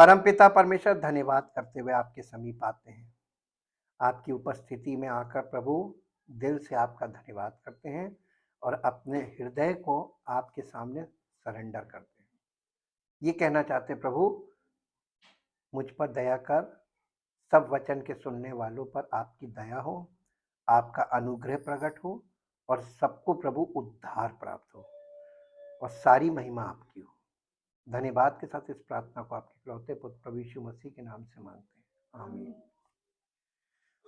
परमपिता परमेश्वर, धन्यवाद करते हुए आपके समीप आते हैं। आपकी उपस्थिति में आकर प्रभु दिल से आपका धन्यवाद करते हैं और अपने हृदय को आपके सामने सरेंडर करते हैं। ये कहना चाहते हैं प्रभु, मुझ पर दया कर, सब वचन के सुनने वालों पर आपकी दया हो, आपका अनुग्रह प्रकट हो और सबको प्रभु उद्धार प्राप्त हो और सारी महिमा आपकी हो। धन्यवाद के साथ इस प्रार्थना को आपके इकलौते पुत्र प्रभु यीशु मसीह के नाम से मांगते हैं, आमीन।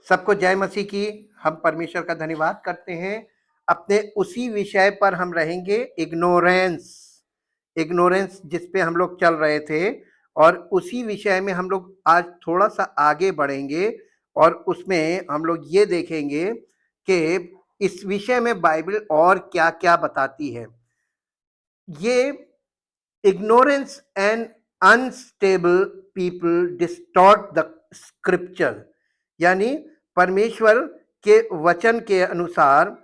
सबको जय मसीह की। हम परमेश्वर का धन्यवाद करते हैं। अपने उसी विषय पर हम रहेंगे, इग्नोरेंस जिस पे हम लोग चल रहे थे, और उसी विषय में हम लोग आज थोड़ा सा आगे बढ़ेंगे और उसमें हम लोग ये देखेंगे कि इस विषय में बाइबल और क्या क्या बताती है। ये ignorance and unstable people distort the scripture, यानी परमेश्वर के वचन के अनुसार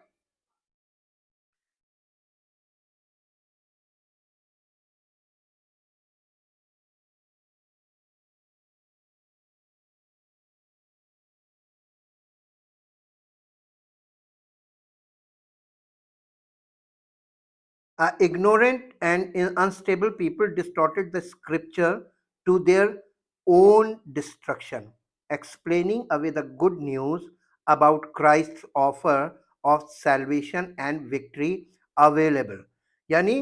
ignorant and unstable people distorted the scripture to their own destruction, explaining away the good news about Christ's offer of salvation and victory available। यानी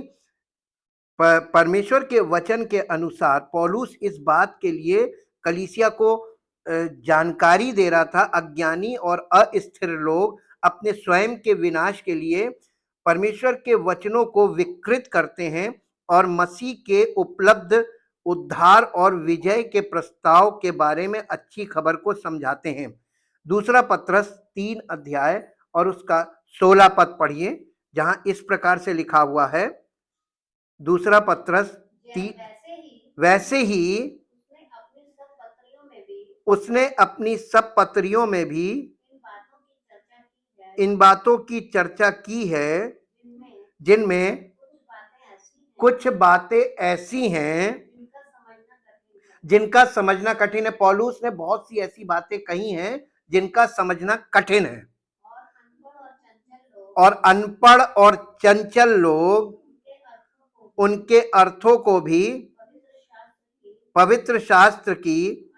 परमेश्वर के वचन के अनुसार पौलुस इस बात के लिए कलीसिया को जानकारी दे रहा था, अज्ञानी और अस्थिर लोग अपने स्वयं के विनाश के लिए परमेश्वर के वचनों को विकृत करते हैं और मसीह के उपलब्ध उद्धार और विजय के प्रस्ताव के बारे में अच्छी खबर को समझाते हैं। दूसरा पत्रस 3 अध्याय और उसका 16 पद पढ़िए, जहां इस प्रकार से लिखा हुआ है। दूसरा पत्रस वैसे ही उसने अपनी सब पत्रियों में भी इन बातों की चर्चा की है, जिनमें कुछ बातें ऐसी हैं जिनका समझना कठिन है। पौलुस ने बहुत सी ऐसी बातें कही हैं जिनका समझना कठिन है, और अनपढ़ और चंचल लोग उनके अर्थों को भी पवित्र शास्त्र की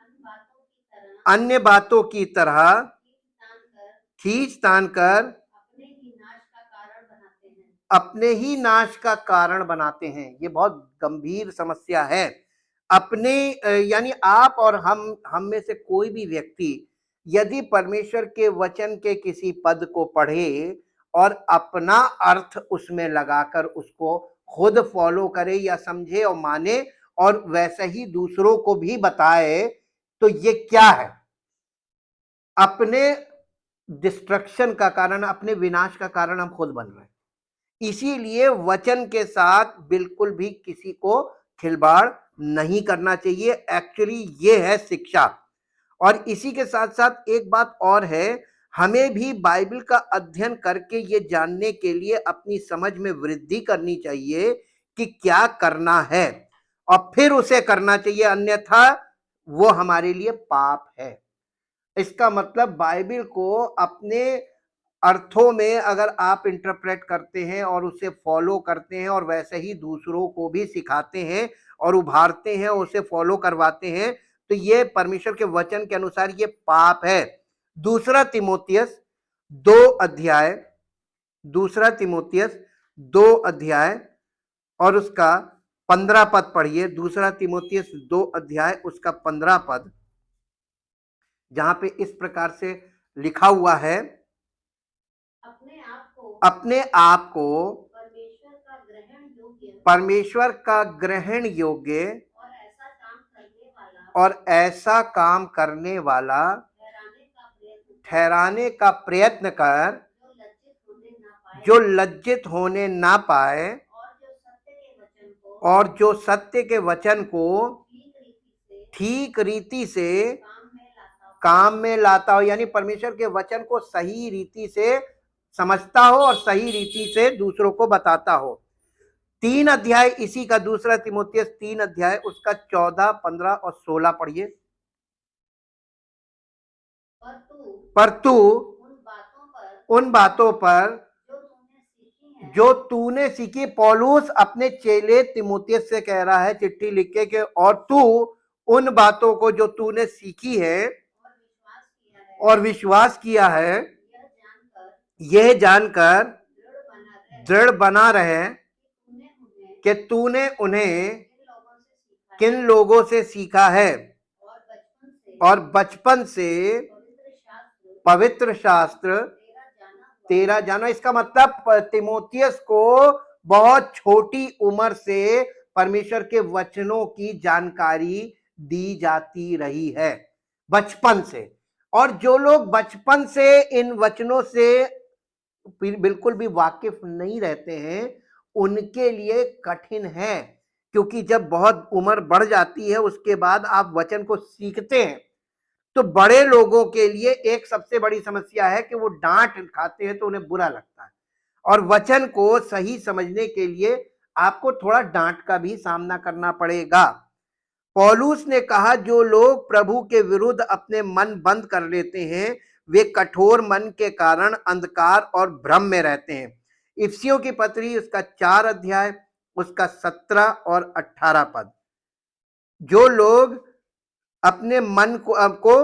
अन्य बातों की तरह खींच तान कर अपने ही नाश का कारण बनाते हैं। ये बहुत गंभीर समस्या है। अपने यानी आप और हम में से कोई भी व्यक्ति यदि परमेश्वर के वचन के किसी पद को पढ़े और अपना अर्थ उसमें लगाकर उसको खुद फॉलो करे या समझे और माने और वैसे ही दूसरों को भी बताए, तो ये क्या है? अपने डिस्ट्रक्शन का कारण, अपने विनाश का कारण हम खुद बन रहे हैं। इसीलिए वचन के साथ बिल्कुल भी किसी को खिलवाड़ नहीं करना चाहिए। एक्चुअली ये है शिक्षा। और इसी के साथ साथ एक बात और है, हमें भी बाइबल का अध्ययन करके ये जानने के लिए अपनी समझ में वृद्धि करनी चाहिए कि क्या करना है और फिर उसे करना चाहिए, अन्यथा वो हमारे लिए पाप है। इसका मतलब बाइबल को अपने अर्थों में अगर आप इंटरप्रेट करते हैं और उसे फॉलो करते हैं और वैसे ही दूसरों को भी सिखाते हैं और उभारते हैं, उसे फॉलो करवाते हैं, तो ये परमेश्वर के वचन के अनुसार ये पाप है। दूसरा तिमोथियस 2 अध्याय और उसका 15 पद पढ़िए। दूसरा तिमोथियस 2 अध्याय उसका 15 पद, जहां पे इस प्रकार से लिखा हुआ है, अपने आप को परमेश्वर का ग्रहण योग्य और ऐसा काम करने वाला ठहराने का प्रयत्न कर, जो लज्जित होने ना पाए और जो सत्य के वचन को ठीक रीति से काम में लाता हो। यानी परमेश्वर के वचन को सही रीति से समझता हो और सही रीति से दूसरों को बताता हो। 3 अध्याय इसी का, दूसरा तीमुथियुस 3 अध्याय उसका 14, 15 और 16 पढ़िए। पर तू उन बातों पर जो तूने सीखी, पौलुस अपने चेले तीमुथियुस से कह रहा है चिट्ठी लिख के कि और तू उन बातों को जो तूने सीखी है और विश्वास किया है, यह जानकर दृढ़ बना रहे कि तूने उन्हें किन लोगों से सीखा है और बचपन से पवित्र शास्त्र तेरा जाना। इसका मतलब तीमुथियुस को बहुत छोटी उम्र से परमेश्वर के वचनों की जानकारी दी जाती रही है, बचपन से। और जो लोग बचपन से इन वचनों से बिल्कुल भी वाकिफ नहीं रहते हैं, उनके लिए कठिन है, क्योंकि जब बहुत उम्र बढ़ जाती है उसके बाद आप वचन को सीखते हैं, तो बड़े लोगों के लिए एक सबसे बड़ी समस्या है कि वो डांट खाते हैं तो उन्हें बुरा लगता है, और वचन को सही समझने के लिए आपको थोड़ा डांट का भी सामना करना पड़ेगा। पौलुस ने कहा जो लोग प्रभु के विरुद्ध अपने मन बंद कर लेते हैं, वे कठोर मन के कारण अंधकार और भ्रम में रहते हैं। इफिसियों की पत्री उसका 4 अध्याय उसका 17 और 18 पद। जो लोग अपने मन को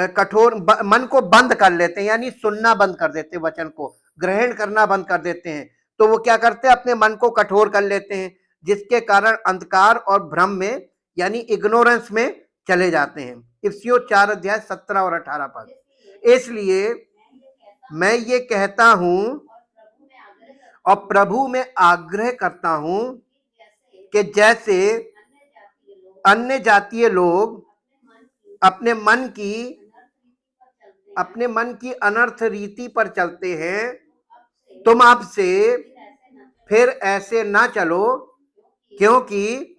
कठोर मन को बंद कर लेते हैं, यानी सुनना बंद कर देते हैं, वचन को ग्रहण करना बंद कर देते हैं, तो वो क्या करते हैं, अपने मन को कठोर कर लेते हैं, जिसके कारण अंधकार और भ्रम में यानी इग्नोरेंस में चले जाते हैं। इफिसियों 4 अध्याय 17 और 18 पद। इसलिए मैं ये कहता हूं और प्रभु में आग्रह करता हूं कि जैसे अन्य जातीय लोग अपने मन की अनर्थ रीति पर चलते हैं, तुम आपसे फिर ऐसे ना चलो, क्योंकि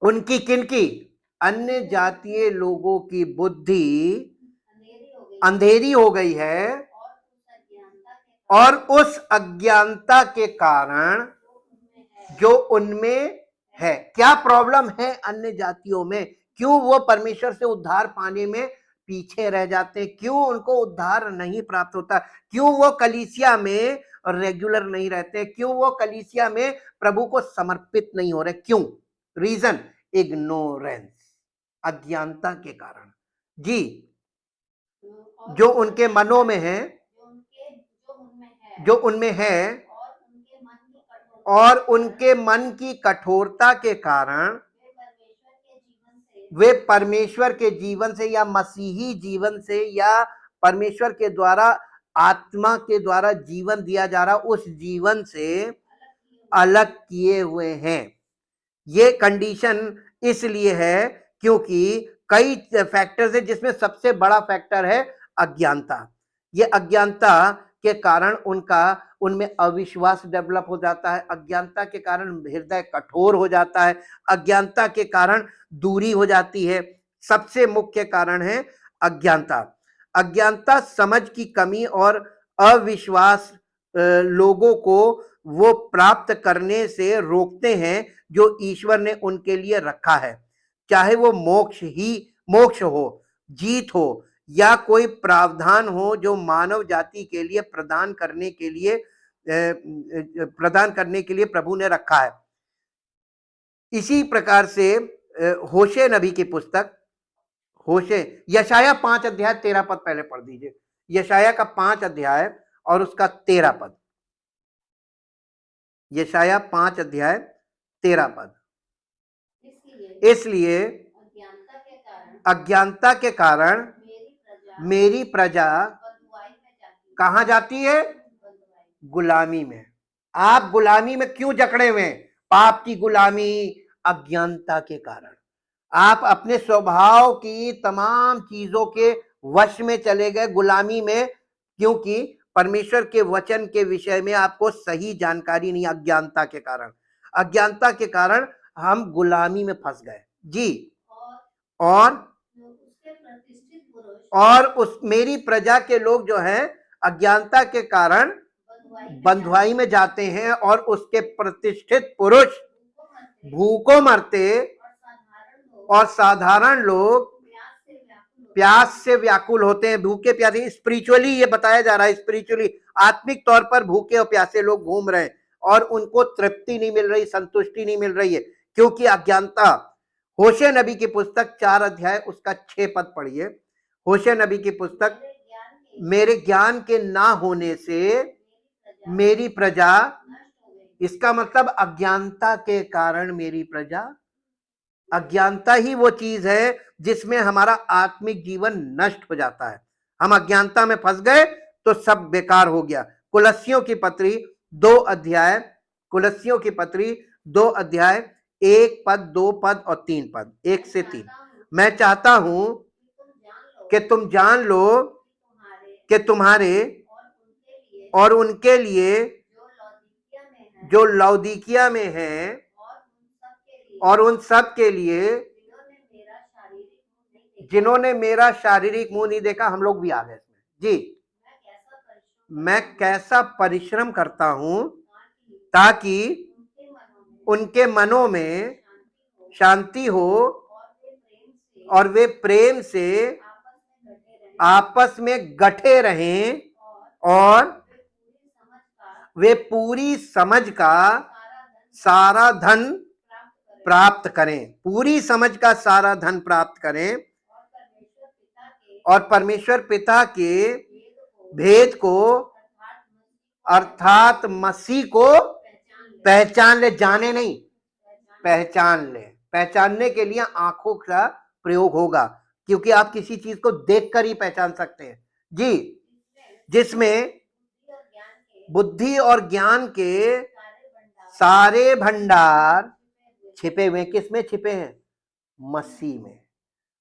उनकी किनकी, अन्य जातीय लोगों की बुद्धि अंधेरी हो गई है और उस अज्ञानता के कारण जो उनमें है। क्या प्रॉब्लम है अन्य जातियों में? क्यों वो परमेश्वर से उद्धार पाने में पीछे रह जाते हैं? क्यों उनको उद्धार नहीं प्राप्त होता? क्यों वो कलीसिया में रेगुलर नहीं रहते? क्यों वो कलीसिया में प्रभु को समर्पित नहीं हो रहे? क्यों? रीजन इग्नोरेंस, अज्ञानता के कारण जी, जो उनके मनों में है, जो उनमें है, और उनके मन की कठोरता के कारण वे परमेश्वर के जीवन से या मसीही जीवन से या परमेश्वर के द्वारा आत्मा के द्वारा जीवन दिया जा रहा उस जीवन से अलग किए हुए हैं। ये कंडीशन इसलिए है क्योंकि कई फैक्टर्स है, जिसमें सबसे बड़ा फैक्टर है अज्ञानता। ये अज्ञानता के कारण उनमें अविश्वास डेवलप हो जाता है, अज्ञानता के कारण हृदय कठोर हो जाता है, अज्ञानता के कारण दूरी हो जाती है। सबसे मुख्य कारण है अज्ञानता। अज्ञानता समझ की कमी और अविश्वास लोगों को वो प्राप्त करने से रोकते हैं जो ईश्वर ने उनके लिए रखा है, चाहे वो मोक्ष हो, जीत हो, या कोई प्रावधान हो जो मानव जाति के लिए प्रदान करने के लिए प्रभु ने रखा है। इसी प्रकार से होशे नबी की पुस्तक, यशाया 5 अध्याय 13 पद पहले पढ़ दीजिए। यशाया का 5 अध्याय और उसका 13 पद। यशाया 5 अध्याय 13 पद। इसलिए अज्ञानता के कारण मेरी प्रजा कहां जाती है? गुलामी में। आप गुलामी में क्यों जकड़े हुए? पाप की गुलामी, अज्ञानता के कारण। आप अपने स्वभाव की तमाम चीजों के वश में चले गए, गुलामी में, क्योंकि परमेश्वर के वचन के विषय में आपको सही जानकारी नहीं। अज्ञानता के कारण, अज्ञानता के कारण हम गुलामी में फंस गए जी। और उस मेरी प्रजा के लोग जो हैं अज्ञानता के कारण बंधुआई में जाते हैं और उसके प्रतिष्ठित पुरुष भूखों मरते और साधारण लोग प्यास से व्याकुल होते हैं, भूखे प्यासे। स्पिरिचुअली ये बताया जा रहा है, स्पिरिचुअली आत्मिक तौर पर भूखे और प्यासे लोग घूम रहे हैं और उनको तृप्ति नहीं मिल रही, संतुष्टि नहीं मिल रही है, क्योंकि अज्ञानता। होशे नबी की पुस्तक 4 अध्याय उसका 6 पद पढ़िए। होशे नबी की पुस्तक, मेरे ज्ञान के ना होने से मेरी प्रजा, इसका मतलब अज्ञानता के कारण मेरी प्रजा। अज्ञानता ही वो चीज है जिसमें हमारा आत्मिक जीवन नष्ट हो जाता है। हम अज्ञानता में फंस गए तो सब बेकार हो गया। कुलस्सियों की पत्री 2 अध्याय, कुलस्सियों की पत्री 2 अध्याय 1 पद, 2 पद और 3 पद, 1 से 3। मैं चाहता हूं कि तुम जान लो कि तुम्हारे और उनके लिए जो लौदीकिया में है और उन सब के लिए जिन्होंने मेरा शारीरिक मुंह नहीं देखा। हम लोग भी आ गए इसमें जी। मैं कैसा परिश्रम करता हूं ताकि उनके मनों में शांति हो और वे प्रेम से आपस में गठे रहें और वे पूरी समझ का सारा धन प्राप्त करें, पूरी समझ का सारा धन प्राप्त करें और परमेश्वर पिता के भेद को अर्थात मसीह को पहचान ले। जाने नहीं, पहचान ले। पहचानने के लिए आंखों का प्रयोग होगा, क्योंकि आप किसी चीज को देखकर ही पहचान सकते हैं जी। जिसमें बुद्धि और ज्ञान के सारे भंडार छिपे हुए। किसमें छिपे हैं? मसीह में।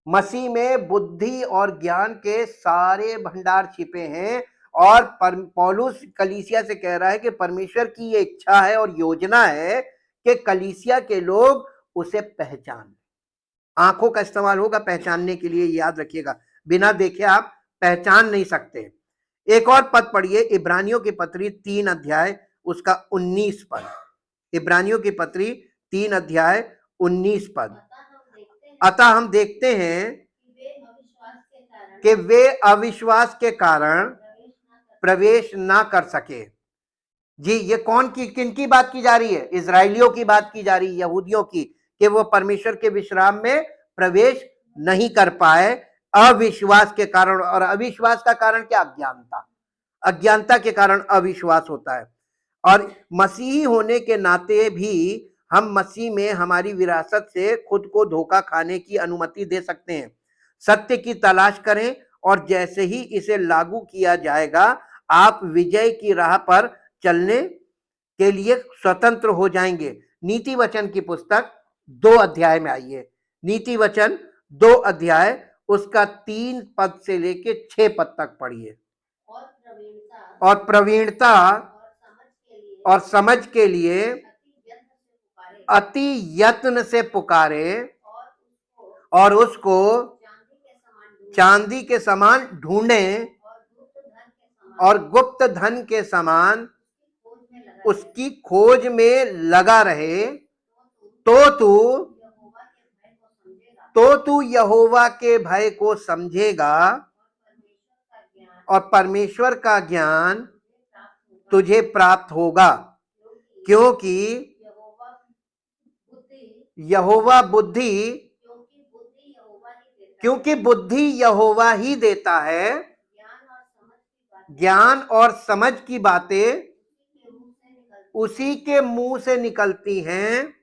मसीह में बुद्धि और ज्ञान के सारे भंडार छिपे हैं। और पौलुस कलीसिया से कह रहा है कि परमेश्वर की ये इच्छा है और योजना है कि कलीसिया के लोग उसे पहचान। आंखों का इस्तेमाल होगा पहचानने के लिए, याद रखिएगा। बिना देखे आप पहचान नहीं सकते। एक और पद पढ़िए, इब्रानियों की पत्री 3 अध्याय उसका 19 पद। इब्रानियों की पत्री 3 अध्याय 19 पद। अतः हम देखते हैं कि वे अविश्वास के कारण प्रवेश ना कर सके। जी, ये कौन की, किन की बात की जा रही है? इजराइलियों की बात की जा रही है, यहूदियों की, कि वो परमेश्वर के विश्राम में प्रवेश नहीं कर पाए अविश्वास के कारण। और अविश्वास का कारण क्या? अज्ञानता। अज्ञानता के कारण अविश्वास होता है। और मसीही होने के नाते भी हम मसीह में हमारी विरासत से खुद को धोखा खाने की अनुमति दे सकते हैं। सत्य की तलाश करें और जैसे ही इसे लागू किया जाएगा आप विजय की राह पर चलने के लिए स्वतंत्र हो जाएंगे। नीति वचन की पुस्तक 2 अध्याय में आइए। नीति वचन 2 अध्याय उसका 3 पद से लेके 6 पद तक पढ़िए। और प्रवीणता और समझ के लिए अति यत्न से पुकारे और उसको चांदी के समान ढूंढे और गुप्त धन के समान उसकी खोज में लगा रहे, तो तू यहोवा के भय को समझेगा और परमेश्वर का ज्ञान तुझे प्राप्त होगा। क्योंकि यहोवा बुद्धि, क्योंकि बुद्धि यहोवा ही देता है, ज्ञान और समझ की बातें उसी के मुंह से निकलती हैं।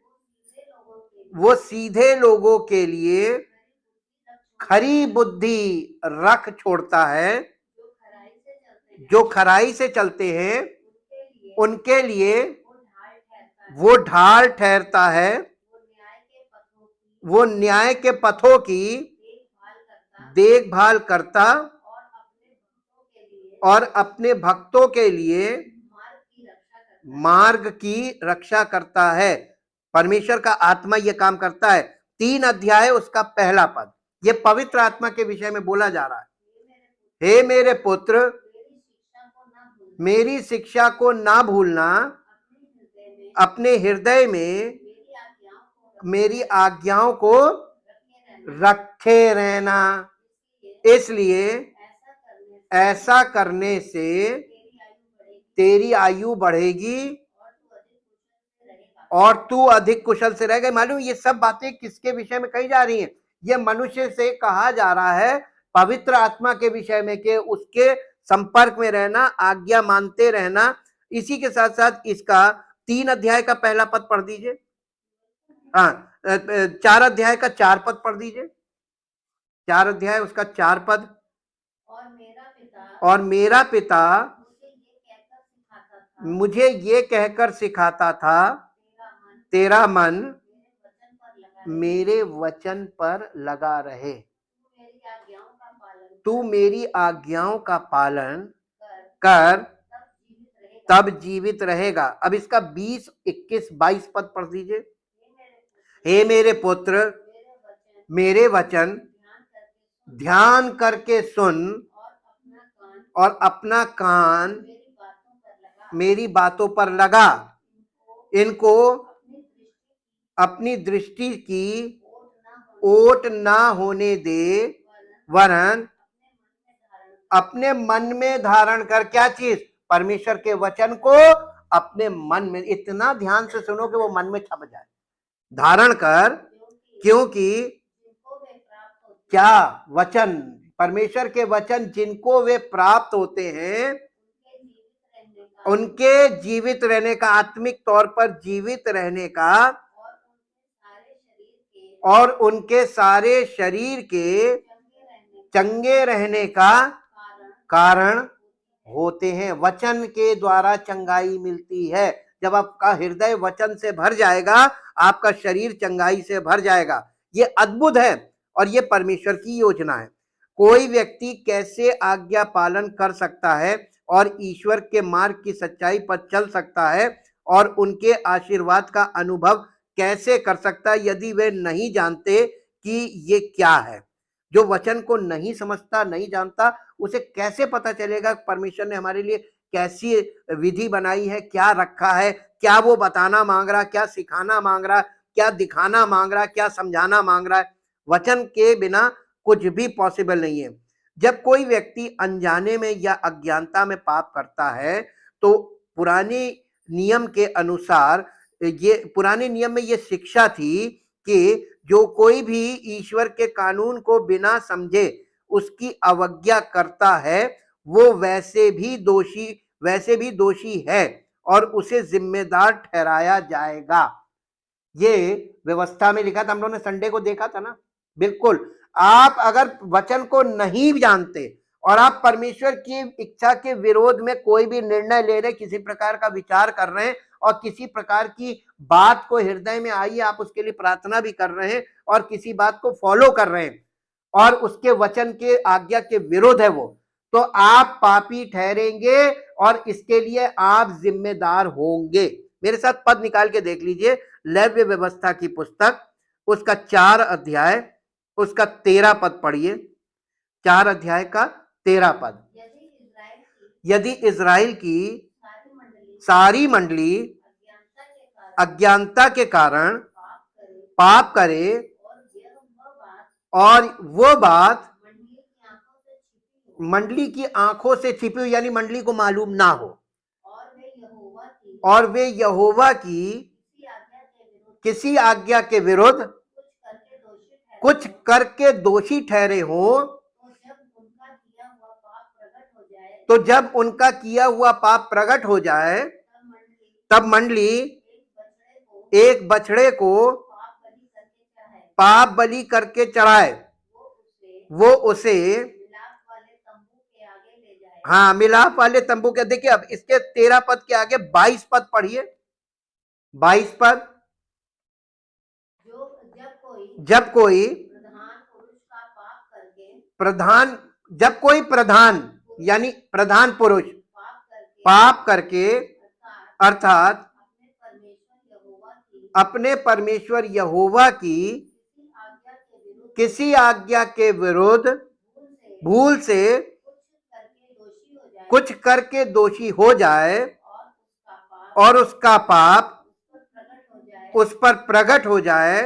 वो सीधे लोगों के लिए खरी बुद्धि रख छोड़ता है। जो खराई से चलते हैं उनके लिए वो ढाल ठहरता है। वो न्याय के पथों की देखभाल करता और अपने भक्तों के लिए मार्ग की रक्षा करता है। परमेश्वर का आत्मा यह काम करता है। 3 अध्याय उसका पहला पद, यह पवित्र आत्मा के विषय में बोला जा रहा है। हे मेरे पुत्र, मेरी शिक्षा को ना भूलना, अपने हृदय में मेरी आज्ञाओं को रखे रहना। इसलिए ऐसा करने से तेरी आयु बढ़ेगी और तू अधिक कुशल से रहेगा। मालूम ये सब बातें किसके विषय में कही जा रही हैं? ये मनुष्य से कहा जा रहा है पवित्र आत्मा के विषय में, कि उसके संपर्क में रहना, आज्ञा मानते रहना। इसी के साथ साथ इसका 3 अध्याय का पहला पद पढ़ दीजिए। हाँ, 4 अध्याय का 4 पद पढ़ दीजिए। 4 अध्याय उसका 4 पद। और मेरा पिता मुझे ये कहकर सिखाता था, तेरा मन मेरे वचन पर लगा रहे, तू मेरी आज्ञाओं का पालन कर, तब जीवित रहेगा। अब इसका 20, 21, 22 पद पढ़ दीजिए। हे मेरे पुत्र, मेरे वचन ध्यान करके सुन और अपना कान मेरी बातों पर लगा। इनको अपनी दृष्टि की ओट ना होने दे, वरन अपने मन में धारण कर। क्या चीज? परमेश्वर के वचन को अपने मन में, इतना ध्यान से सुनो कि वो मन में छप जाए। धारण कर, क्योंकि क्या वचन? परमेश्वर के वचन जिनको वे प्राप्त होते हैं, उनके जीवित रहने का, आत्मिक तौर पर जीवित रहने का और उनके सारे शरीर के चंगे रहने का कारण होते हैं। वचन के द्वारा चंगाई मिलती है। जब आपका हृदय वचन से भर जाएगा, आपका शरीर चंगाई से भर जाएगा। ये अद्भुत है और ये परमेश्वर की योजना है। कोई व्यक्ति कैसे आज्ञा पालन कर सकता है और ईश्वर के मार्ग की सच्चाई पर चल सकता है और उनके आशीर्वाद का अनुभव कैसे कर सकता है, यदि वे नहीं जानते कि ये क्या है? जो वचन को नहीं समझता, नहीं जानता, उसे कैसे पता चलेगा परमेश्वर ने हमारे लिए कैसी विधि बनाई है, क्या रखा है, क्या वो बताना मांग रहा, क्या सिखाना मांग रहा, क्या दिखाना मांग रहा, क्या समझाना मांग रहा है? वचन के बिना कुछ भी पॉसिबल नहीं है। जब कोई व्यक्ति अनजाने में या अज्ञानता में पाप करता है, तो पुराने नियम के अनुसार, ये पुराने नियम में ये शिक्षा थी कि जो कोई भी ईश्वर के कानून को बिना समझे उसकी अवज्ञा करता है, वो वैसे भी दोषी है और उसे जिम्मेदार ठहराया जाएगा। ये व्यवस्था में लिखा था, हम लोगों ने संडे को देखा था ना। बिल्कुल, आप अगर वचन को नहीं जानते और आप परमेश्वर की इच्छा के विरोध में कोई भी निर्णय ले रहे, किसी प्रकार का विचार कर रहे हैं और किसी प्रकार की बात को हृदय में आई, आप उसके लिए प्रार्थना भी कर रहे हैं और किसी बात को फॉलो कर रहे हैं और उसके वचन के आज्ञा के विरोध है वो, तो आप पापी ठहरेंगे और इसके लिए आप जिम्मेदार होंगे। मेरे साथ पद निकाल के देख लीजिए, लेव्य व्यवस्था की पुस्तक, उसका 4 अध्याय, उसका 13 पद पढ़िए। 4 अध्याय का 13 पद। यदि इज़राइल की सारी मंडली अज्ञानता के कारण पाप करे और वो बात मंडली की आंखों से छिपी हुई, यानी मंडली को मालूम ना हो, और वे यहोवा की किसी आज्ञा के विरुद्ध कुछ करके दोषी ठहरे हो, तो जब उनका किया हुआ पाप प्रकट हो जाए, तब मंडली एक बछड़े को पाप बलि करके चढ़ाए, वो उसे हाँ मिलाप वाले तंबू के। देखिए अब इसके 13 पद के आगे 22 पद पढ़िए। 22 पद, जब कोई प्रधान यानी प्रधान पुरुष पाप करके, अर्थात अपने परमेश्वर यहोवा की किसी आज्ञा के विरुद्ध भूल से कुछ करके दोषी हो जाए और उसका पाप उस पर प्रकट हो जाए,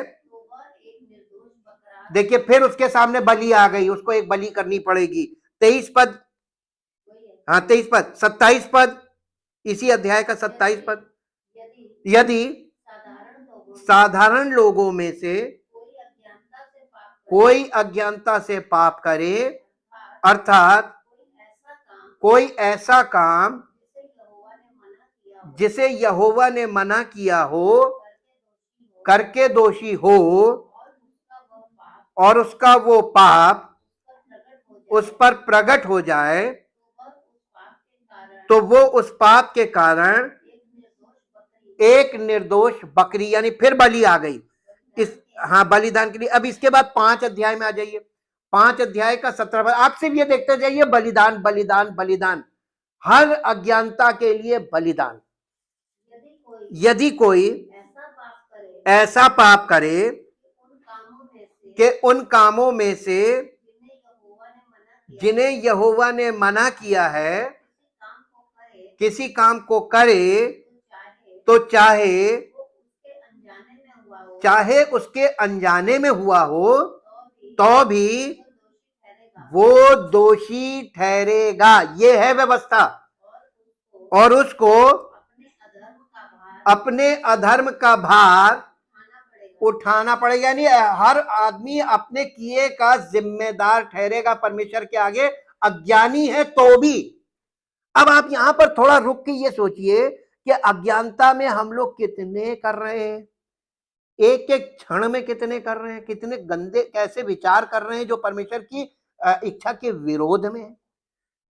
देखिए फिर उसके सामने बलि आ गई, उसको एक बलि करनी पड़ेगी। 23 पद, हाँ 23 पद, 27 पद, इसी अध्याय का 27 पद। यदि साधारण लोगों में से कोई अज्ञानता से पाप करे, अर्थात कोई ऐसा काम जिसे यहोवा ने मना किया हो करके दोषी हो, और उसका वो पाप उस पर प्रकट हो जाए, तो वो उस पाप के कारण एक निर्दोष बकरी, यानी फिर बलि आ गई इस, हाँ बलिदान के लिए। अब इसके बाद 5 अध्याय में आ जाइए, 5 अध्याय का 17 आप सिर्फ ये देखते जाइए, बलिदान बलिदान बलिदान, हर अज्ञानता के लिए बलिदान। यदि कोई ऐसा पाप करे कि उन कामों में से जिन्हें यहोवा ने मना किया है, किसी काम को करे, तो चाहे उसके अनजाने में हुआ हो, तो भी वो दोषी ठहरेगा। ये है व्यवस्था। और उसको अपने अधर्म का भार उठाना पड़ेगा, यानी हर आदमी अपने किए का जिम्मेदार ठहरेगा परमेश्वर के आगे, अज्ञानी है तो भी। अब आप यहां पर थोड़ा रुक के ये सोचिए कि अज्ञानता में हम लोग कितने कर रहे हैं, एक एक क्षण में कितने कर रहे हैं, कितने गंदे कैसे विचार कर रहे हैं जो परमेश्वर की इच्छा के विरोध में है।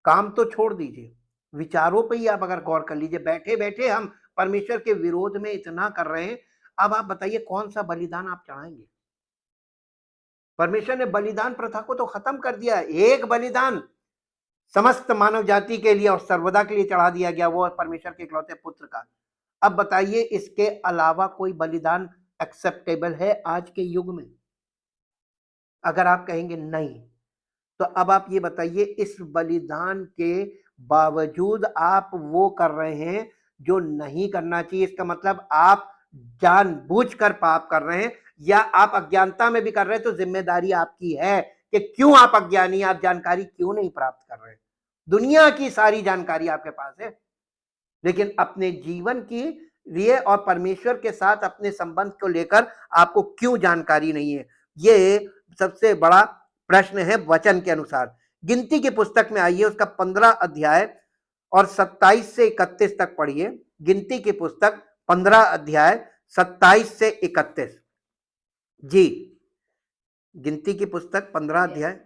काम तो छोड़ दीजिए, विचारों पे ही आप अगर गौर कर लीजिए, बैठे बैठे हम परमेश्वर के विरोध में इतना कर रहे हैं। अब आप बताइए कौन सा बलिदान आप चढ़ाएंगे? परमेश्वर ने बलिदान प्रथा को तो खत्म कर दिया। एक बलिदान समस्त मानव जाति के लिए और सर्वदा के लिए चढ़ा दिया गया, वो परमेश्वर के इकलौते पुत्र का। अब बताइए इसके अलावा कोई बलिदान एक्सेप्टेबल है आज के युग में? अगर आप कहेंगे नहीं, तो अब आप ये बताइए इस बलिदान के बावजूद आप वो कर रहे हैं जो नहीं करना चाहिए। इसका मतलब आप जानबूझकर पाप कर रहे हैं, या आप अज्ञानता में भी कर रहे हैं, तो जिम्मेदारी आपकी है कि क्यों आप अज्ञानी, आप जानकारी क्यों नहीं प्राप्त कर रहे हैं। दुनिया की सारी जानकारी आपके पास है, लेकिन अपने जीवन की लिए और परमेश्वर के साथ अपने संबंध को लेकर आपको क्यों जानकारी नहीं है, ये सबसे बड़ा प्रश्न है वचन के अनुसार। गिनती की पुस्तक में आइए, उसका 15 अध्याय और 27 से 31 तक पढ़िए। गिनती की पुस्तक 15 अध्याय 27 से 31। जी, गिनती की पुस्तक 15 अध्याय।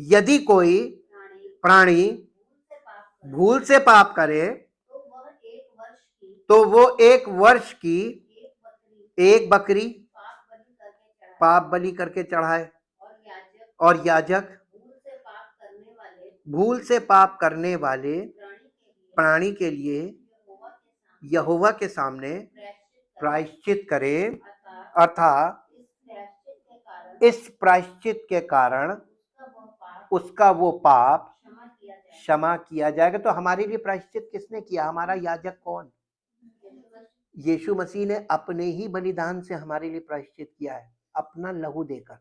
यदि कोई प्राणी भूल से पाप करे, तो वो 1 वर्ष की एक बकरी पाप बलि करके चढ़ाए, और याजक भूल से पाप करने वाले प्राणी के लिए यहोवा के सामने प्रायश्चित करे, अर्थात इस प्रायश्चित के कारण उसका वो पाप क्षमा किया जाएगा। तो हमारे लिए प्रायश्चित किसने किया? हमारा याजक कौन? यीशु मसीह ने अपने ही बलिदान से हमारे लिए प्रायश्चित किया है, अपना लहू देकर।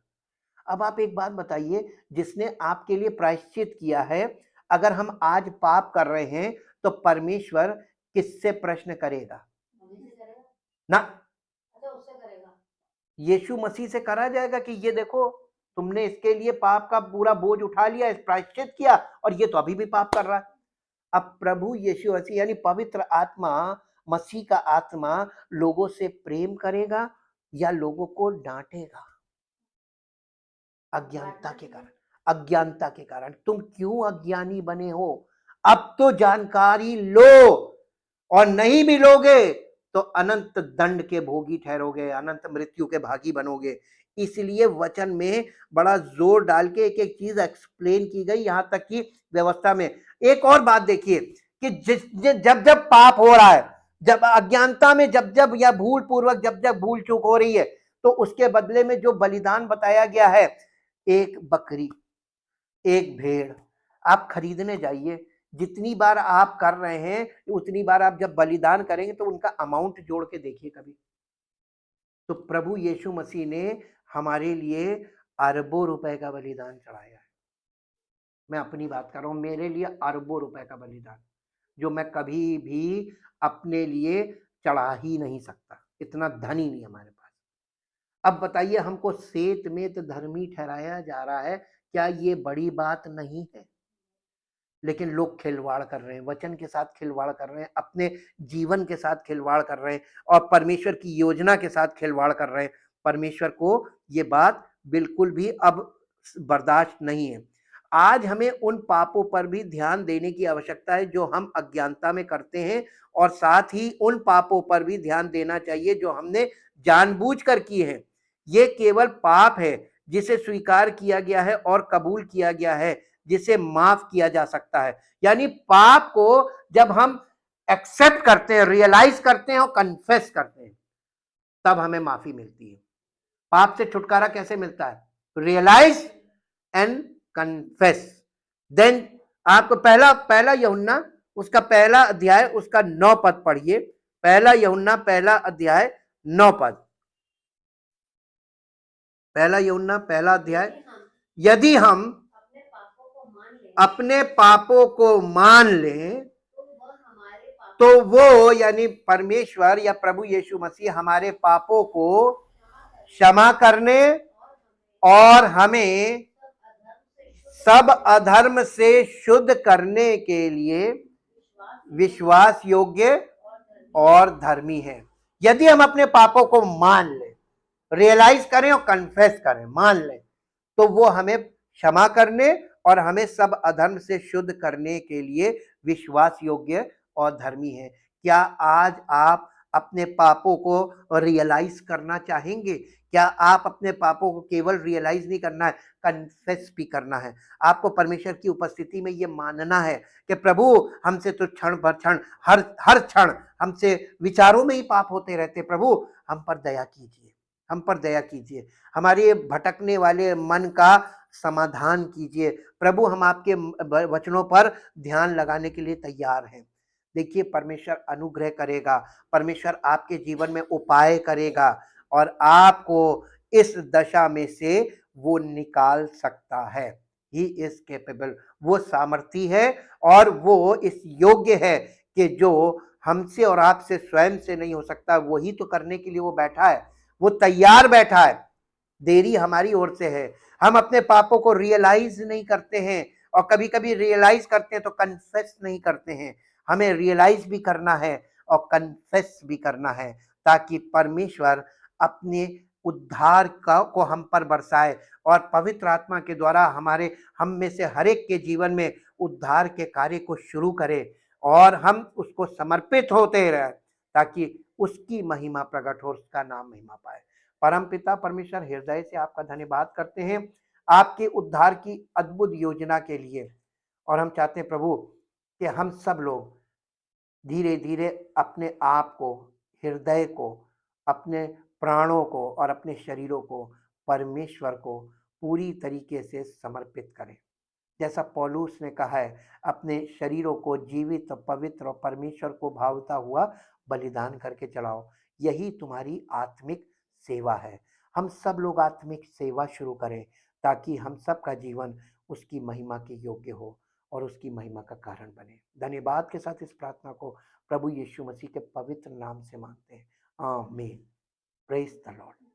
अब आप एक बात बताइए, जिसने आपके लिए प्रायश्चित किया है, अगर हम आज पाप कर रहे हैं तो परमेश्वर किससे प्रश्न करेगा? ना, यीशु मसीह से करा जाएगा कि ये देखो तुमने इसके लिए पाप का पूरा बोझ उठा लिया, प्रायश्चित किया, और ये तो अभी भी पाप कर रहा है। अब प्रभु यीशु मसीह यानी पवित्र आत्मा, मसीह का आत्मा लोगों से प्रेम करेगा या लोगों को डांटेगा? अज्ञानता के कारण, अज्ञानता के कारण। तुम क्यों अज्ञानी बने हो? अब तो जानकारी लो, और नहीं भी लोगे तो अनंत दंड के भोगी ठहरोगे, अनंत मृत्यु के भागी बनोगे। इसलिए वचन में बड़ा जोर डाल के एक एक चीज एक्सप्लेन की गई, यहां तक कि व्यवस्था में। एक और बात देखिए कि जब जब पाप हो रहा है, जब अज्ञानता में जब जब या भूल पूर्वक जब जब भूल चूक हो रही है, तो उसके बदले में जो बलिदान बताया गया है, एक बकरी, एक भेड़, आप खरीदने जाइए, जितनी बार आप कर रहे हैं, उतनी बार आप जब बलिदान करेंगे तो उनका अमाउंट जोड़ के देखिए कभी। तो प्रभु यीशु मसीह ने हमारे लिए अरबों रुपए का बलिदान चढ़ाया है। मैं अपनी बात कर रहा हूँ, मेरे लिए अरबों रुपए का बलिदान, जो मैं कभी भी अपने लिए चढ़ा ही नहीं सकता, इतना धन ही नहीं हमारे पास। अब बताइए, हमको सेत में धर्मी ठहराया जा रहा है, क्या ये बड़ी बात नहीं है? लेकिन लोग खिलवाड़ कर रहे हैं, वचन के साथ खिलवाड़ कर रहे हैं, अपने जीवन के साथ खिलवाड़ कर रहे हैं और परमेश्वर की योजना के साथ खिलवाड़ कर रहे हैं। परमेश्वर को ये बात बिल्कुल भी अब बर्दाश्त नहीं है। आज हमें उन पापों पर भी ध्यान देने की आवश्यकता है जो हम अज्ञानता में करते हैं, और साथ ही उन पापों पर भी ध्यान देना चाहिए जो हमने जानबूझकर किए हैं। ये केवल पाप है जिसे स्वीकार किया गया है और कबूल किया गया है, जिसे माफ किया जा सकता है। यानी पाप को जब हम एक्सेप्ट करते हैं, रियलाइज करते हैं और कन्फेस करते हैं, तब हमें माफी मिलती है। पाप से छुटकारा कैसे मिलता है? Realise and confess. देन आपको पहला पहला यूहन्ना उसका पहला अध्याय उसका 9 पद पढ़िए। पहला यूहन्ना पहला अध्याय 9 पद। पहला यूहन्ना पहला अध्याय, यदि हम अपने पापों को मान लें तो वो यानी परमेश्वर या प्रभु यीशु मसीह हमारे पापों को क्षमा करने और हमें सब अधर्म से शुद्ध करने के लिए विश्वास योग्य और धर्मी है। यदि हम अपने पापों को मान लें, रियलाइज करें और कन्फेस करें, मान लें, तो वो हमें क्षमा करने और हमें सब अधर्म से शुद्ध करने के लिए विश्वास योग्य और धर्मी है। क्या आज आप अपने पापों को रियलाइज करना चाहेंगे? क्या आप अपने पापों को केवल रियलाइज नहीं करना है, कन्फेस भी करना है? आपको परमेश्वर की उपस्थिति में ये मानना है कि प्रभु हमसे तो क्षण भर क्षण हर हर क्षण हमसे विचारों में ही पाप होते रहते। प्रभु हम पर दया कीजिए, हम पर दया कीजिए, हमारे भटकने वाले मन का समाधान कीजिए। प्रभु हम आपके वचनों पर ध्यान लगाने के लिए तैयार हैं। देखिए, परमेश्वर अनुग्रह करेगा, परमेश्वर आपके जीवन में उपाय करेगा और आपको इस दशा में से वो निकाल सकता है। ही इज केपेबल, वो सामर्थी है और वो इस योग्य है कि जो हमसे और आपसे स्वयं से नहीं हो सकता, वही तो करने के लिए वो बैठा है, वो तैयार बैठा है। देरी हमारी ओर से है, हम अपने पापों को रियलाइज नहीं करते हैं और कभी कभी रियलाइज करते हैं तो कन्फेस नहीं करते हैं। हमें रियलाइज भी करना है और कन्फेस भी करना है, ताकि परमेश्वर अपने उद्धार का को हम पर बरसाए और पवित्र आत्मा के द्वारा हमारे हम में से हर एक के जीवन में उद्धार के कार्य को शुरू करे और हम उसको समर्पित होते रहे, ताकि उसकी महिमा प्रकट हो, उसका नाम महिमा पाए। परमपिता परमेश्वर, हृदय से आपका धन्यवाद करते हैं आपके उद्धार की अद्भुत योजना के लिए, और हम चाहते हैं प्रभु कि हम सब लोग धीरे धीरे अपने आप को, हृदय को, अपने प्राणों को और अपने शरीरों को परमेश्वर को पूरी तरीके से समर्पित करें। जैसा पौलुस ने कहा है, अपने शरीरों को जीवित, पवित्र और परमेश्वर को भावता हुआ बलिदान करके चढ़ाओ। यही तुम्हारी आत्मिक सेवा है। हम सब लोग आत्मिक सेवा शुरू करें ताकि हम सब का जीवन उसकी महिमा के योग्य हो और उसकी महिमा का कारण बने। धन्यवाद के साथ इस प्रार्थना को प्रभु यीशु मसीह के पवित्र नाम से मांगते हैं, आमीन। Praise the Lord.